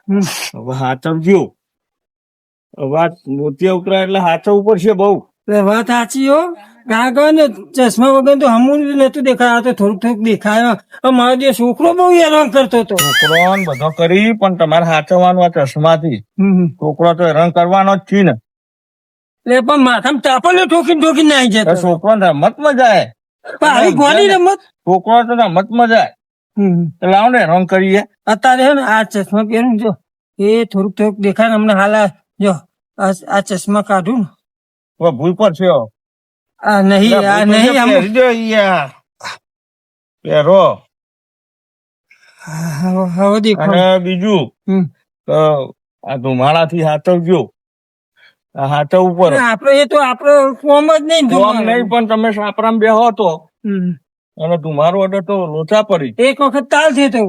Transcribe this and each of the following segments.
હવે હાચવજો. હવે આ મોતિયા ઉતરા એટલે હાચવવું પડશે બહુ. વાત સાચી હો. કાકા ને ચશ્મા વગર તો હમું નતું દેખાય, તો થોડુંક દેખાય. મારો જે છોકરો બહુ હેરાન કરતો હતો. છોકરો બધો કરી પણ તમારે હાચવવાનું આ ચશ્માથી. છોકરો તો હેરાન કરવાનો જ છે ને. એટલે પણ માથામાં ચાપલે ઠોકીને નાઈ જતો. છોકરો રમતમાં જાય. આવી ગોળી રમત. છોકરો તો રમતમાં જાય. લાવ ને હેરાન કરીએ. અત્યારે હે ને આ ચશ્મા પહેરું જો, એ થોડુંક દેખાય ને હમણાં હાલ જો આ ચશ્મા કાઢું ને. ભૂલ પર છે આ નહીં પહેરો. હવે દેખો. અને બીજું આ ધુમાડાથી હાચવજો. હાચવવું પડે. આપડે એ તો આપડે કોમ જ નહીં. કોમ નહીં પણ તમે સાપરામાં બેહો તો અને ધુમાડો અડે તો લોચા પડી. એક વખત તાલ થયો તો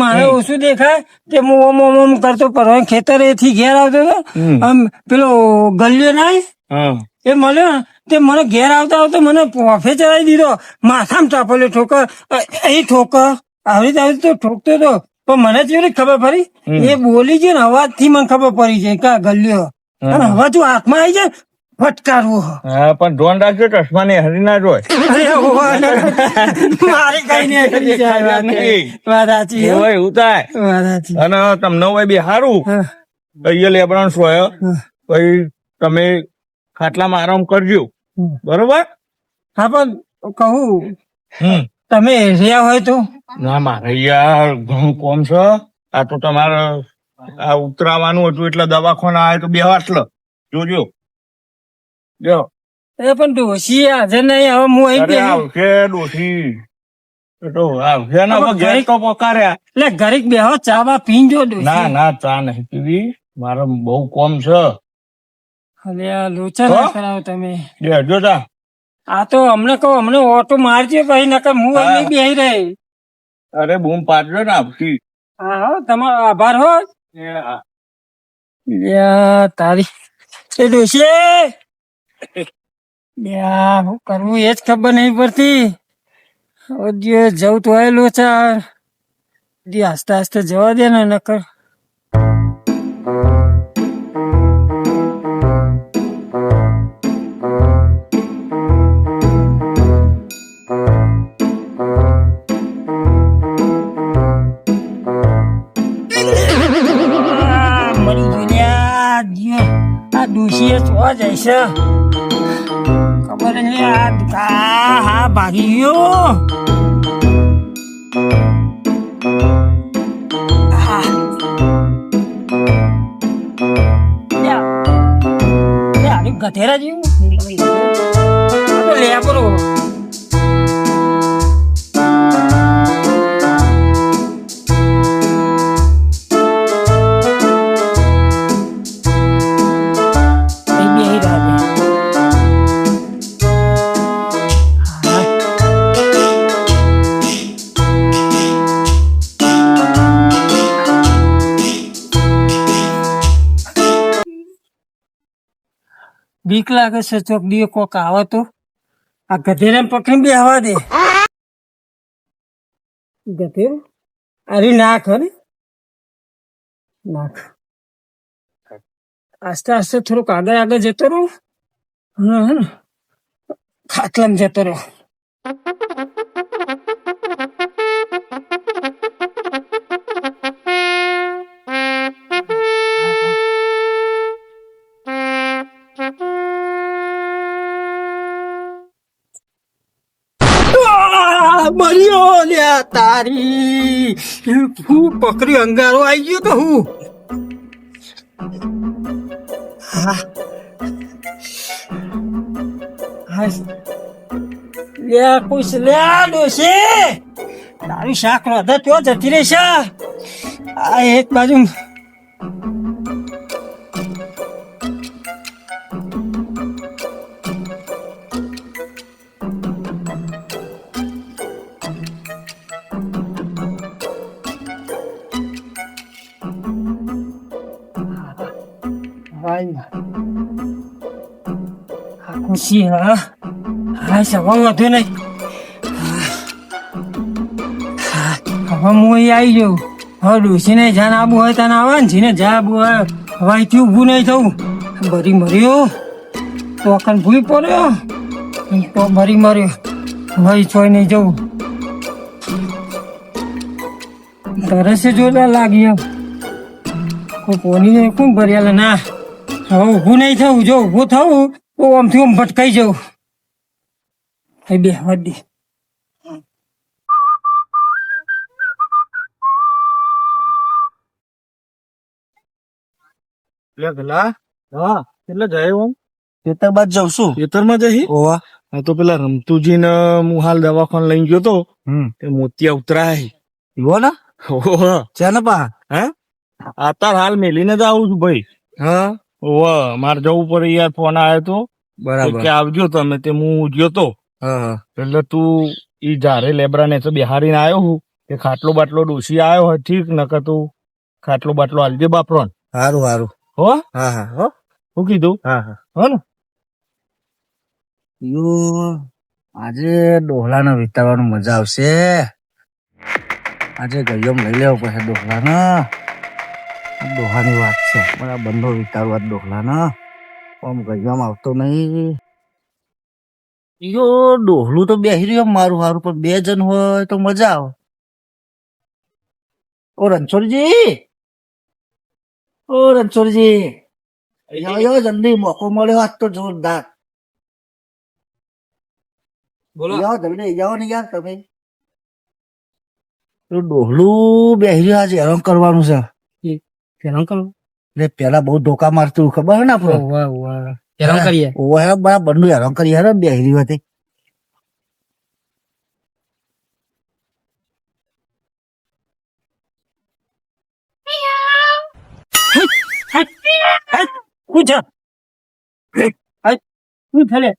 મારે ઓછું દેખાય તે હું ઓમ કરતો પર ખેતર એથી ઘેર આવતો હતો. આમ પેલો ગલ્યો નાય એ મળ્યો ને તે મને ઘેર આવતા મને પોફે ચડાવી દીધો. માથામાં ચાપલે ઠોકર એ ઠોકર આવી તો ઠોકતો હતો. પણ મને જેવી ખબર પડી એ બોલી ગયો ને અવાજ થી મને ખબર પડી છે કા ગલ્યો. અને હવે તું હાથમાં આવી જાય ફટકારવું. હા પણ ધોન રાખજો ચશ્મા ને હરી ના જોય. મારે કઈ નહીં એવું થાય. અને તમને હોય બે સારું કહીએ લેબડાનું સોય પછી તમે ખાટલામાં આરામ કરજો. બરોબર. હા પણ કહું તમે રહ્યા હોય તો. ના મારે યાર ઘણું કોમ છે. આ તો તમારે આ ઉતરાવાનું હતું એટલે દવાખાના આવે તો બે વાટલો જોજો. જો એ પણ ડોશી આજે નહીં. હવે હું અહીં આવશે ડોશી તો આવશે ને ઘેર તો પકાર્યા એટલે ઘરે બેહો ચા બા પીજો. ના ના ચા નહીં પીવી મારે બહુ કોમ છે. લોચા ના કરાવો તમે. જો તા આ તો અમને કહો અમને ઓટો મારજો પછી નકર હું અહીં બેહી રહી. અરે બૂમ પાડજો ને આપતી. હા તમારો આભાર હો. તારી એ ડોશી શું કરવું એ જ ખબર નહીં પડતી. જવું તો હોય લોચા આસ્તે આસ્તે જવા દે ને નકર. આ ડોશીએ તો જાય છે ખબર નહીં. હા ભાગી ગયો. ગધેરા જેવું લે બરો. બીક લાગે છે ચોક દી કોક આવે તો આ ગધેરા પકડી બે હવા દે. ગધેરું અરે નાખ હે નાખ. આસ્તે આસ્તે થોડુંક આગળ જતો રહો. ખાટલામાં જતો રહો. મર્યો લ્યા તારી. હું પકડી અંગારો આવી ગયો કે હું. પૂછ લ્યા ડોશી તારું શાક રોધા તો જતી રહેશે. આ એક બાજુ ખુશી. હા હા સવા વધુ નહીં. હવે હું અહીં આવી જાઉં. હવે ડોસીને જાન આબુ હોય તને આવે ને જીને જા આબુ હોય હવે અહીંથી ઊભું નહીં થવું ભરી મર્યો તો અકન ભૂઈ પડ્યો તો ભરી મર્યો હવે છોય નહીં જવું તરસે જોરદાર લાગી એમ કોઈ પોની કોણ ભર્યા ના હવે ઊભું નહીં થવું જો ઊભું થવું તો આમથી આમ ભટકાઈ જવું બે વડી લે ગલા હા એટલે જાય હું ખેતર બાદ જાઉં છું ખેતરમાં જઈ ઓવા આ તો પેલા રમતુજી ને હું હાલ દવાખાને લઈને ગયો તો એ મોતિયા ઉતરાય એવો ને ઓહ છે ને પા હે અત્યારે હાલ મેલીને જ આવું છું ભાઈ હા ઓહ મારે જવું પડે યાર ફોન આવ્યો તો બરાબર કે આવજો તમે તે હું ગયો તો હા હા એટલે તું ઈ જારે લેબરા ને તો બિહારીને આવ્યો હું કે ખાટલો બાટલો ડોસી આવ્યો હોય ઠીક નકર તું ખાટલો બાટલો હાલજે બાપરો સારું સારું હો હા હા હો શું કીધું હા હા હો ને યો આજે ડોહલાને વિતારવાનું મજા આવશે આજે ગયમ લઈ લેવો પડશે ડોહલાને ડોહાની વાત છે મારા બંધો વિતારવા ડોહલાને આમ ગયમ આવતો નહીં યો ડોહલું તો બેસી રહ્યો મારું સારું પણ બે જણ હોય તો મજા આવે ઓ રણછોડજી ઓ રણછોડજી યો જલ્દી મોકો મળ્યો આજ તો જોરદાર બોલો જાઓ જલ્દી જાઓ ને યાર તમે તો ડોહલું બેસી રહ્યો આજે હેરાન કરવાનું છે હેરાન કરો એટલે પેલા બહુ ધોકા મારતું ખબર હોય ને આપડે વાહ વાહ હેરાન કરીએ ઓહે બરા બંધુ હેરાન કરી હેરો બેસી રહ્યો હતી પૂછો શું થલે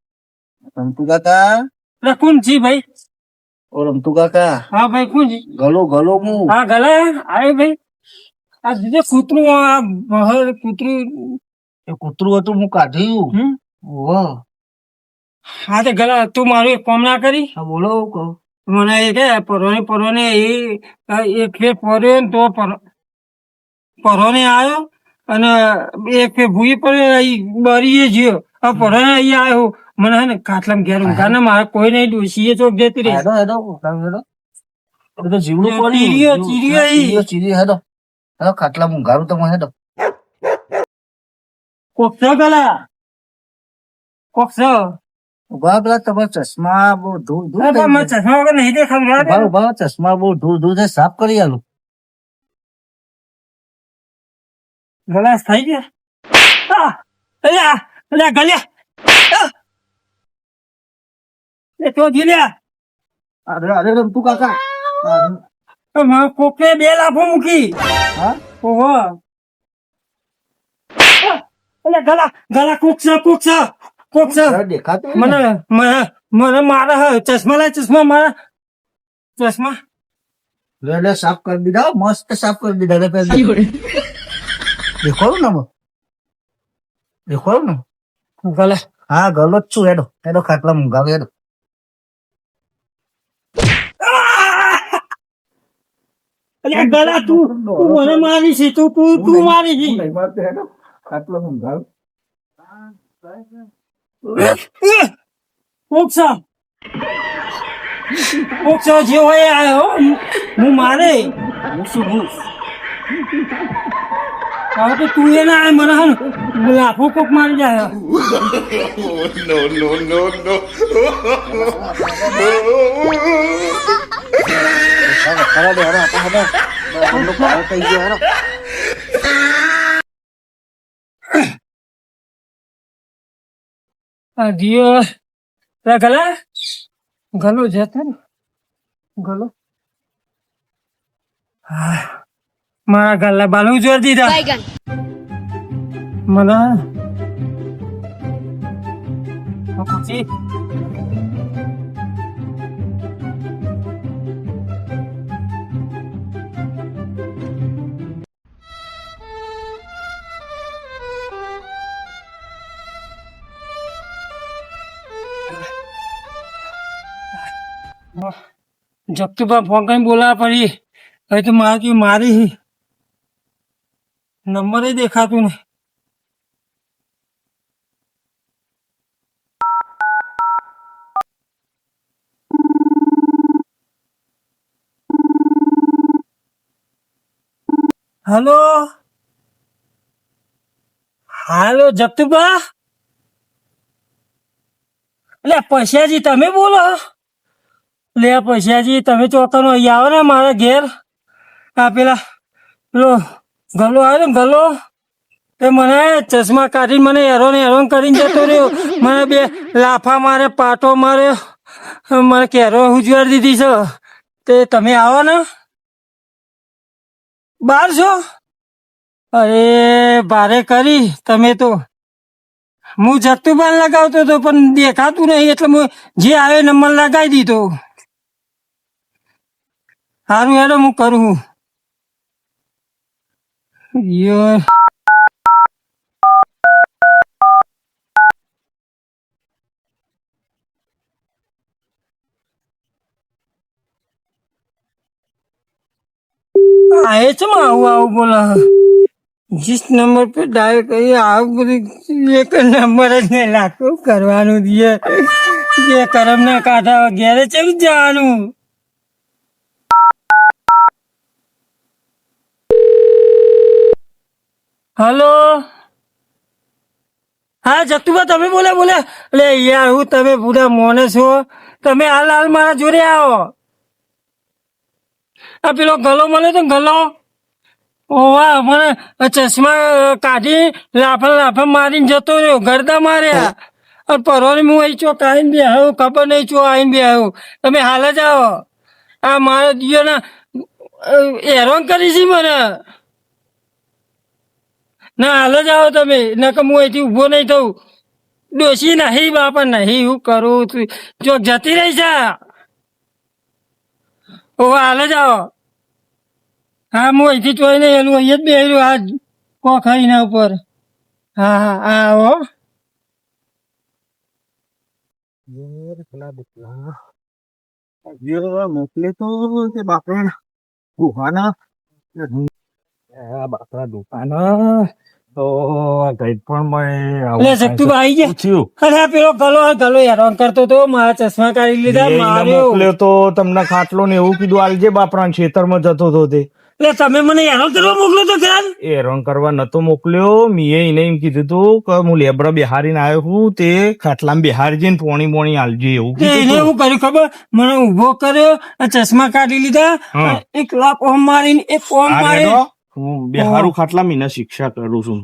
રમતુ કાકા કોણ જી ભાઈ ઓ રમતુ કાકા હા ભાઈ કોણ જી ગલો ગલો હું હા ગલા આવે ભાઈ આ જે કૂતરું આ બહાર કૂતરું એ કૂતરું હતું હું કાઢ્યું ઓહ હા તે ગલા તું મારું એક કામ ના કરી હા બોલો કહું મને એ કે પરોને એ એક ફેર પડ્યો ને તો પરોને આવ્યો અને એક ફેર ભૂઈ પડ્યો બરીએ જ્યો આ પરોને અહીંયા આવ્યો મને હે ને કાટલામ ઘેર ઊંઘા ને મારે કોઈ નહીં ડોસીએ ચોક જતી રહી હેડો હેડો હેડો એ તો જીવડું પડ્યું ચીરીયો, ચીરીયો ઈ. ચીરીયો હેડો હેડો ખાટલા મુંગારું તમે હેડો કોક છે ગલા કોક છે ઉભા પેલા તમારા ચશ્મા બહુ ધૂળ ધૂળ અરે પણ મારે ચશ્મા વગર નહીં દેખાતું યાર. ઉભા ઉભા ચશ્મા બહુ ધૂળ ધૂળ છે સાફ કરી આલું ગલાસ થઈ ગયા આ, અલ્યા અલ્યા ગલ્યા આ. એ તો જીલ્યા અરે અરે રમતું કાકા મારે કોકે 2 લાફો મૂકી હા ઓહો અલ્યા ગલા ગલા કોક છે દેખાતું મને મને મારે હે ચશ્મા લે ચશ્મા મારા ચશ્મા લે લે સાફ કરી દીધા મસ્ત સાફ કરી દીધા લે પેલા દેખાડું ને દેખાડું ને ગલા હા ગલો જ છું હેડો હેડો ખાટલા મુંગાવે હેડો અલ્યા ગલા તું મને મારી છે તું મારી છે હેડો ખાટલા મુંગાવે ઓક્ષો જે હોય આવ્યો હું મારે હવે તો તું એ ના આવે મને હે ને લાફો કોક મારી જાય હેડો હેડો હેડો હેડો પાર થઈ ગયો હેડો જીઓ ગલા ગલો જતો ને ગલો મારા ગલ્લા બાલું જોર દીધા મને પછી જગતુભા ફોન કરીને બોલાવા પડી હવે તો મારી નંબર દેખાતું નહીં. હલો હાલો જગતુભા, એટલે પૈસાજી તમે બોલો? લે પૈસાજી તમે ચોકાનો અહીં આવો ને મારા ઘેર. આ પેલો ગલો આવ્યો ને ગલો, એ મને ચશ્મા કાઢીને મને હેરાન કરીને જતો રહ્યો. મને 2 લાફા મારે, પાટો માર્યો, મને કેરો ઉજવાડી દીધી છે. તે તમે આવો ને. બહાર છો? અરે ભારે કરી તમે તો. હું જગતુભાન લગાવતો હતો પણ દેખાતું નહીં એટલે હું જે આવ્યો નંબર લગાવી દીધો. સારું હેડો હું કરું. યાર આए છે આવું બોલા. जिस नंबर पे डायल करिए આવું બધું એક નંબર જ નહીં લાગતું કરવાનું દિયે. જે કરમ ના કાઢા ઘેરે ચમ જવાનું. હલો હા જગતુભા તમે બોલ્યા. એટલે યાર હું તમે પૂરા મોને છો? તમે હાલ મારા જોડે આવો. આ પેલો ગલો મળે તો ગલો, ઓવા મને ચશ્મા કાઢી લાફા મારીને જતો રહ્યો. ગરદા માર્યા. અને પરવાની હું અહીં ચોક આવીને બે આવ્યો, ખબર નહીં ચો આવીને બે આવ્યો. તમે હાલ જ આવો. આ મારા દિયોના હેરાન કરી છે મને. ના હાલ જ આવો તમે, નકર હું અહીંથી ઊભો નહીં થઉં. ડોસી નહીં બાપા નહીં, હું કરું ચોક જતી રહી છે. ઓવા હાલ જ આવો. હા હું અહીંથી ચોઈ નહીં એનું અહીં જ બેહ્યું આ કોખાઈના ઉપર. હા આવો. મોકલે તો તે બાપરા ગુહાના બાપરા દુકાન તો ગઈ પણ એટલે જગતુભા આવી ગયા. અરે આ પેલો ગલો હેરાન કરતો હતો, મારા ચશ્મા કાઢી લીધા, માર્યો. મોકલ્યો તો તમને ખાટલો ને એવું કીધું આલજે બાપરા ખેતરમાં જતો હતો તે. એટલે તમે મને હેરાન કરવા મોકલો તો ખ્યાલ? હેરાન કરવા નતો મોકલ્યો. મેં એને એમ કીધું તું કે હું લેબડા બેહારીને આવ્યો છું, તે ખાટલામાં બેહારી જઈને પોણી આલજે એવું એને એવું કર્યું ખબર? મને ઉભો કર્યો, ચશ્મા કાઢી લીધા, એક લાખ ઓમ મારીને એક ઓમ મારે. હું બેહારું ખાટલા મીને શિક્ષા કરું છું.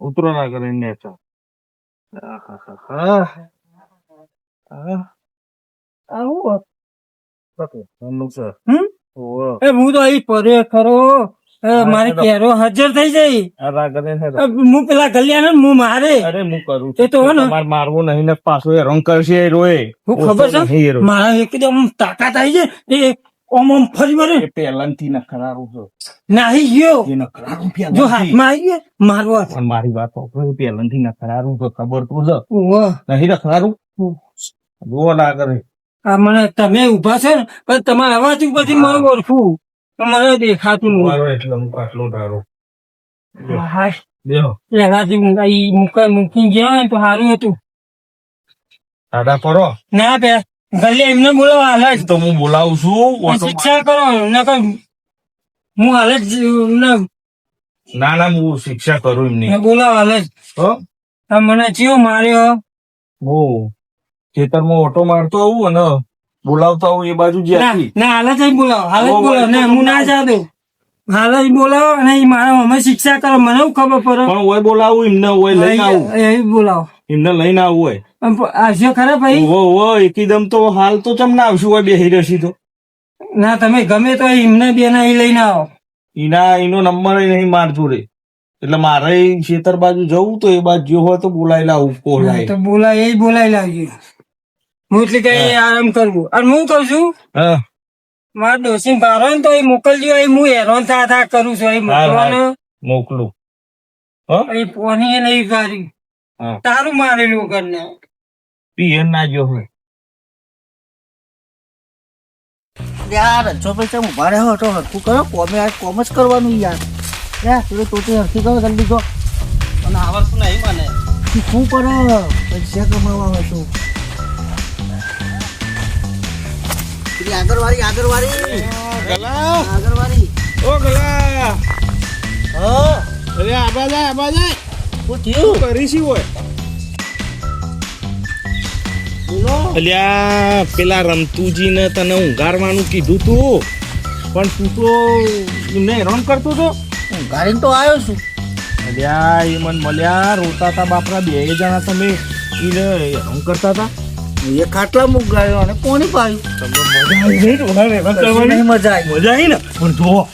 ઉતરો ના કરીને હું તો અહીં પડ્યો ખરો. મારી કેરો હાજર થઈ જાય. હું પેલા ગલિયા હું મારે. અરે હું કરું એ તો મારવું નહીં ને પાછો હેરાન કરશે રોય. હું ખબર છે મારા એકદમ તાકાત આવી જાય. ઓમ ફરી વળે પહેલાથી નખરારું છે. નાહી ગયો જો હાથમાં આવી ગયો મારવા. પણ મારી વાત પહેલાથી નખરારું છે, ખબર તો છે નહીં નખરારું. જુઓ ના કરે. આ મને તમે ઉભા છો ને પણ તમારા અવાજ ઉપરથી મને ઓળખું મને દેખાતું એટલે હું કાટલો ધારો મૂકી ગયા તો સારું હતું. દાદા પરો ના બે ગલ્લે એમને બોલાવો હાલ જ. તો હું બોલાવું છું. શિક્ષા કરો નકર હું હાલ જ ના હું શિક્ષા કરું એમની. બોલાવો હાલ જ. મને ચિયો માર્યો. હું ખેતરમાં ઓટો મારતો આવું અને બોલાવતા આવું એ બાજુ જ્યાંથી. ના હાલ જ બોલાવો, હાલ જ બોલાવો. ના હું ના જા દઉં. હાલ જ બોલાવો અને મારા મમ્મી શિક્ષા કરો મને ખબર પડે. પણ ઓય બોલાવું એમને, ઓય લઈને આવું. એ બોલાવો એમને લઈને આવવું હોય. આવશો ખરા ભાઈ? એકદમ તો હાલ તો ચમ ના આવશું હોય બેહી રહેશી તો. ના તમે ગમે તો એમને બે ના લઈને આવો. એનો નંબર નહીં મારતું રે. એટલે મારે ખેતર બાજુ જવું તો એ બાજુ જો હોય તો બોલાવી લાવું. તો બોલાવી લાવજો. હું એટલે કઈ આરામ કરવું. અને હું કઉ છું મારા ડોસી ભારો ને તો એ મોકલજો. હું હેરાન થા કરું છું. એ મોકલવાનું મોકલું. એ પોની નહીં કાઢી તારું મારેલું ઘરને પીએન ના જો હોય. યાર રજો પૈસા ઉભા રહ્યો હતો હરખું કરો કોમે આજ કોમ જ કરવાનું યાર યાર તું ટોટી હરખી કરો જલ્દી જો અને આવડતું નહીં મને શીખવું પડે પૈસા કમાવા હોય તો પેલી આગળવાળી ગલા આગળવાળી ઓ ગલા હા અરે આબા જાય શું થયું કરીશી હોય બોલો અલ્યા પેલા રમતુજી ને તને ઊંઘાડવાનું કીધું તું પણ તું તો એમને હેરાન કરતો હતો હું ગાડીને તો આવ્યો છું અલ્યા એ મને મળ્યા રોતા હતા બાપરા બે જણા તમે એને હેરાન કરતા હતા એ ખાટલા મૂક ગાયો અને કોની પાયું તમને મજા આવી નહીં મજા આવી મજા આવી ને પણ જો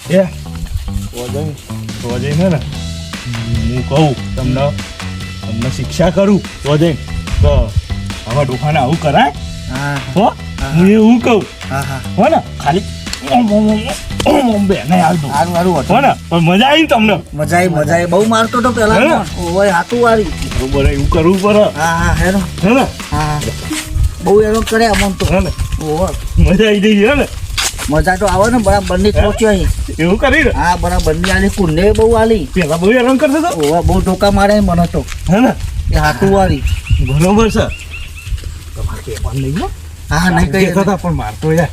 તો જઈને ને હું કહું તમને શિક્ષા કરું તો જઈને તો આવા ડોખાને આવું કરાય હા હો હું એવું કહું હા હા હો ને ખાલી બે નહીં આવતું સારું સારું હો હતું ને પણ મજા આવી ને તમને મજા આવી બહુ મારતો તો હે? પેલા ઓય હાથું વાળી બરોબર એવું કરવું પડે હા હા હેરો હે ને હા બહુ એનો કરે અમન તો હે ને ઓહો મજા આવી જઈ હે ને મજા તો આવે ને બરાબરની પહોંચ્યો અહીં એવું કરી ને હા બરાબરની આલી કુંડે બહુ આલી પેલા બહુ હેરાન કરતો હતો ઓહો બહુ ધોકા મારે મને તો હે ને એ હાથું વાળી બરોબર છે તમારે કહેવાનું નહીં હો હા નહીં કઈ કહેતા હતા પણ મારતો યાર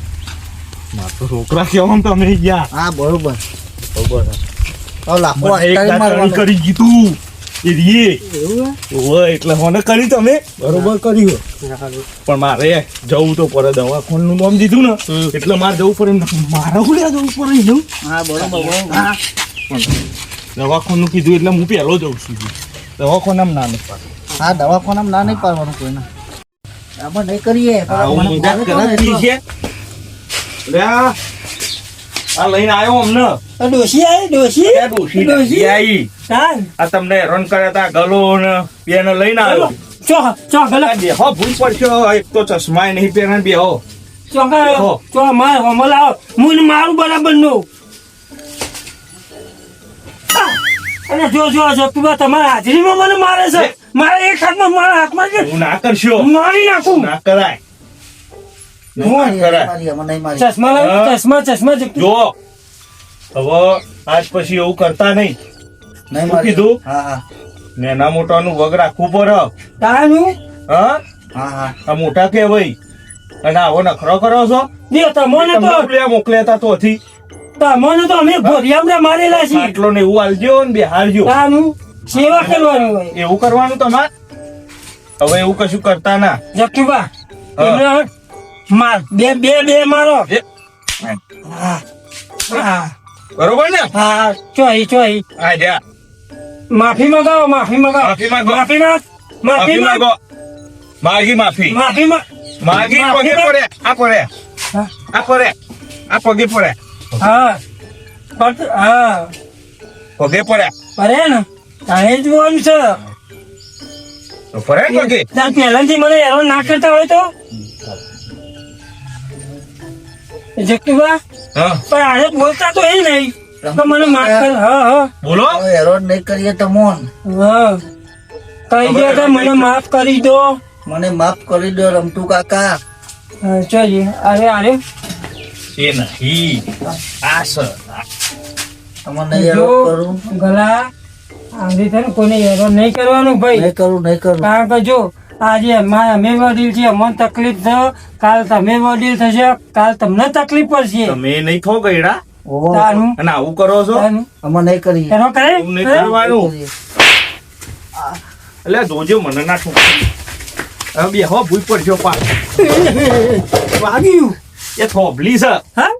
મારતો છોકરા કેવા તમે ગયા હા બરોબર બરોબર તો લાખો મને એક અષ્ટારી દાંત મારવાનો. કરી કીધું એ રીએ એવું ઓય એટલે મને કરી તમે બરોબર કર્યું પણ મારે જવું તો પડે દવાખાનું નામ દીધું ને એટલે મારે જવું પડે મારે હુડ્યા જવું પડે જવું હા બરોબર હા પણ દવાખાનું કીધું એટલે હું પહેલો જઉં છું દવાખાનામાં ના નહીં પાડું હા દવાખાનામાં ના નહીં પાડવાનું કોઈને આપણે નહીં કરીએ આવું મજાક કરે જ છે લે આ લઈને આવ્યો અમને ડોશી આવી ડોશી આ ડોશી આઈ હા આ તમને હેરાન કર્યા તા ગલો ને બેને લઈને આવ્યો ચો ગલા બેહો ભૂલ પડશો એક તો ચશ્મા નહીં પહેરે બેહો ચો માર હમલ આવ મુન મારું બરાબર નો અને જો તું તમારા હાજરીમાં મને મારે છે મારા એક હાથમાં મારા હાથમાં છે હું ના કરશો મારી નાખું ના કરાય ના કરાય મને નહીં મારી ચશ્મા લાવ ચશ્મા જગતું જો હવે આજ પછી એવું કરતા નહીં નહીં શું કીધું? હા હા નેના મોટાનું વગ રાખવું પડે તાનું હા હા હા આ મોટા કહેવાય અને આવો નખરો કરો છો દે તમને તો મોકલ્યા હતા તો હતી તમને તો અમે ભોરિયામડા મારેલા છીએ આટલો ને એવું આલજો ને બેહારજો તાનું સેવા કરવાની હોય એવું કરવાનું તમારે હવે એવું કશું કરતા ના જગતુબા હા. એમને માર બે મારો એ, હા બરોબર ને હા ચોઈ આ જા માફી માંગો માફી માંગો. માફી માંગો માગી માફી માગી પગે પડે આ પડે હા. આ પડે આ પગે પડે હા પગે પડે અરે ને તારે જોવાનું છે તો પડે પગે તાર પહેલાથી મને હેરાન ના કરતા હોય તો જગતુબા હા પણ આજે બોલતા તો એ નહીં તો મને માફ કર હા બોલો હવે હેરોન નહીં કરીએ તો મોન હા કહી દો તો મને માફ કરી દો મને માફ કરી દો રમતુ કાકા ચાલીએ અરે એ નહીં આ સર તમને હેરોન કરું ગલા આવી છે ને કોઈને હેરાન નહીં કરવાનું ભાઈ નહીં કરું કારણ કે જો આજે અમે વડીલ છે અમને તકલીફ છે કાલ તમે વડીલ થશે કાલ તમને તકલીફ પડશે તમે નહીં થો ગયડા ઓહો તાનું અને આવું કરો છો તાનું. અમે નહીં કરીએ હેરાન કરે એવું નહીં કરવાનું એટલે જોજો મને ના ઠોક હવે બેહો ભૂલ પડશો પા વાગ્યું એ થોભલી છે હા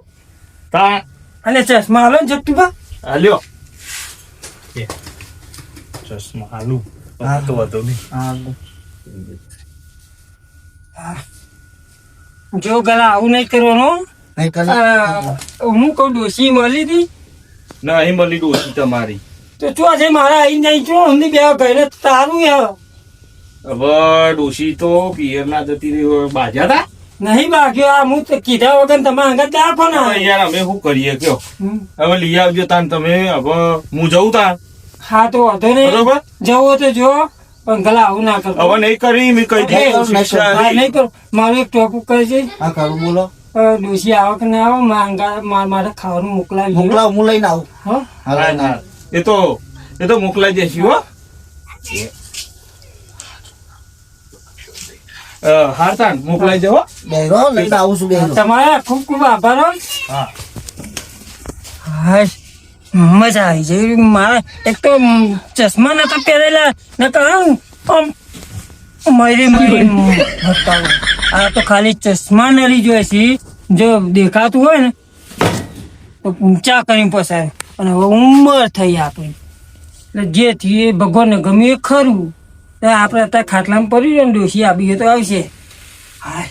તા અને ચશ્મા હાલો ને જગતુબા હાલ્યો એ, ચશ્મા હાલું હા. તો વાંધો નહીં હા જો ગલા આવું નહીં કરવાનું નહીં કરીએ હું કહું ડોસી મળી હતી ના અહીં મળી ડોસી તમારી તો ચો છે મારા આઈ નહીં ચો અમને બે ઘરે તારું યાર હવે ડોસી તો પિયર ના જતી રહી બાજા તા નહીં બાકી આ હું તો કીધા વગર તમે અંગત આપો ને હવે યાર અમે શું કરીએ કયો હમ. હવે લઈ આવજો તાન તમે હવે હું જઉં તાન હા તો વાંધો નહીં બરોબર જવો તો જો પણ ગલા આવું ના કરતો હવે નહીં કરી મેં કહી દીધું નહીં શિક્ષા હા, નહીં. નહીં કરો મારું એક ટોપું કરી છે હા કરું બોલો ડોશી આવો કે ના આવો મારા માટે ખાવાનું મોકલાવી દો. મોકલાવ, હું લઈને આવું. હો? હા, લઈને આવું. એ તો મોકલાઈ દેશે હો હારતાન મોકલાઈ દે હો બેહરો, લઈને આવું છું, બેહરો. તમારા ખૂબ ખૂબ આભાર હો. હા હાય, મજા આવી જાય મારા. એક તો ચશ્મા નતા પહેરેલા નકર મરી આ તો ખાલી ચશ્મા નરી જોઈએ છે. જો દેખાતું હોય ને તો ઊંચા કરી પસાર. અને હવે ઉંમર થઈ આપણી એટલે જે થી એ ભગવાનને ગમે એ ખરું. આપણે અત્યારે ખાટલામાં પડી જાય ને ડોશી આપી તો આવશે. હાય